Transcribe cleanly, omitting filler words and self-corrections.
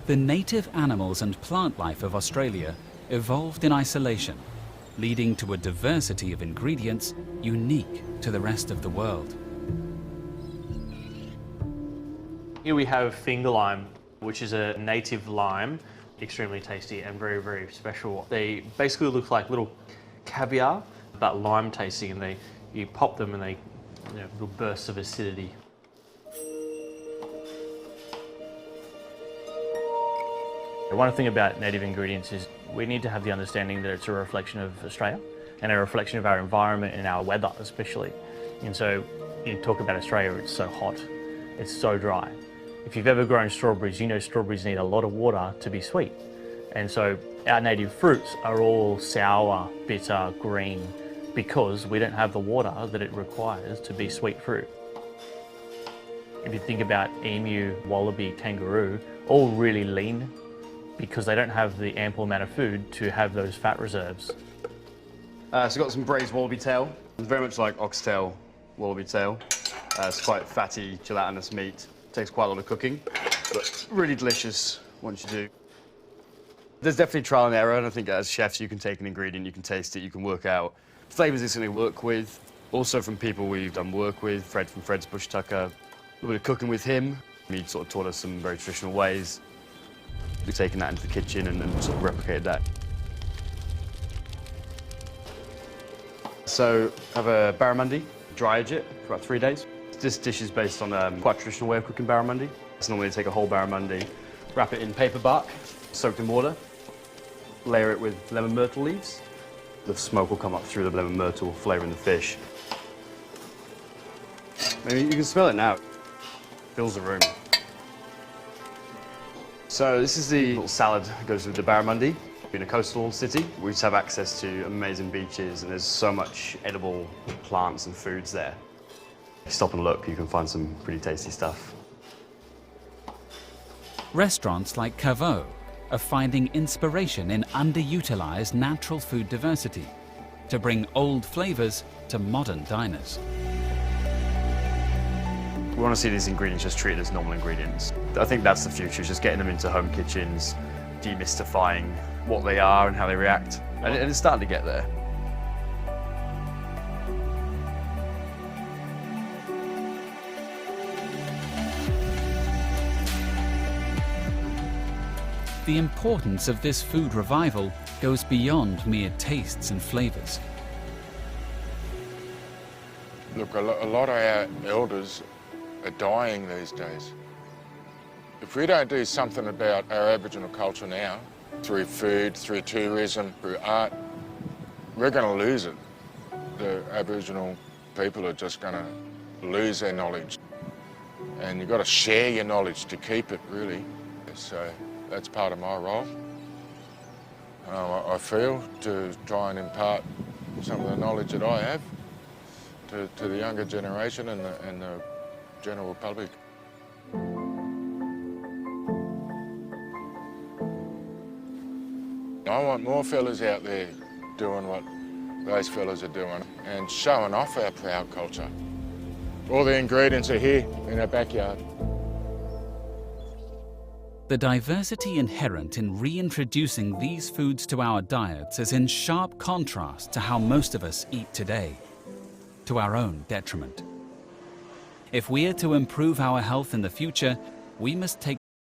The native animals and plant life of Australia evolved in isolation, leading to a diversity of ingredients unique to the rest of the world. Here we have finger lime, which is a native lime, extremely tasty and very, very special. They basically look like little caviar, but lime tasting, and you pop them and they, little bursts of acidity. One thing about native ingredients is we need to have the understanding that it's a reflection of Australia and a reflection of our environment and our weather especially. And so you talk about Australia, it's so hot, it's so dry. If you've ever grown strawberries, you know strawberries need a lot of water to be sweet. And so our native fruits are all sour, bitter, green, because we don't have the water that it requires to be sweet fruit. If you think about emu, wallaby, kangaroo, all really lean because they don't have the ample amount of food to have those fat reserves. So we've got some braised wallaby tail. It's very much like oxtail, wallaby tail. It's quite fatty, gelatinous meat. Takes quite a lot of cooking, but really delicious once you do. There's definitely trial and error, and I think as chefs you can take an ingredient, you can taste it, you can work out flavours it's going to work with. Also from people we've done work with, Fred from Fred's Bush Tucker, a little bit of cooking with him. He sort of taught us some very traditional ways. We've taken that into the kitchen and sort of replicated that. So I have a barramundi, dry age it for about 3 days. This dish is based on quite a traditional way of cooking barramundi. So normally you take a whole barramundi, wrap it in paper bark, soaked in water, layer it with lemon myrtle leaves. The smoke will come up through the lemon myrtle, flavouring the fish. Maybe you can smell it now. It fills the room. So this is the little salad that goes with the barramundi. In a coastal city, we just have access to amazing beaches, and there's so much edible plants and foods there. Stop and look, you can find some pretty tasty stuff. Restaurants like Caveau are finding inspiration in underutilized natural food diversity to bring old flavors to modern diners. We want to see these ingredients just treated as normal ingredients. I think that's the future, just getting them into home kitchens, demystifying what they are and how they react. And it's starting to get there. The importance of this food revival goes beyond mere tastes and flavors. Look, a lot of our elders are dying these days. If we don't do something about our Aboriginal culture now, through food, through tourism, through art, we're going to lose it. The Aboriginal people are just going to lose their knowledge. And you've got to share your knowledge to keep it, really. So that's part of my role. I feel to try and impart some of the knowledge that I have to the younger generation and the general public. I want more fellas out there doing what those fellas are doing and showing off our proud culture. All the ingredients are here in our backyard. The diversity inherent in reintroducing these foods to our diets is in sharp contrast to how most of us eat today, to our own detriment. If we are to improve our health in the future, we must take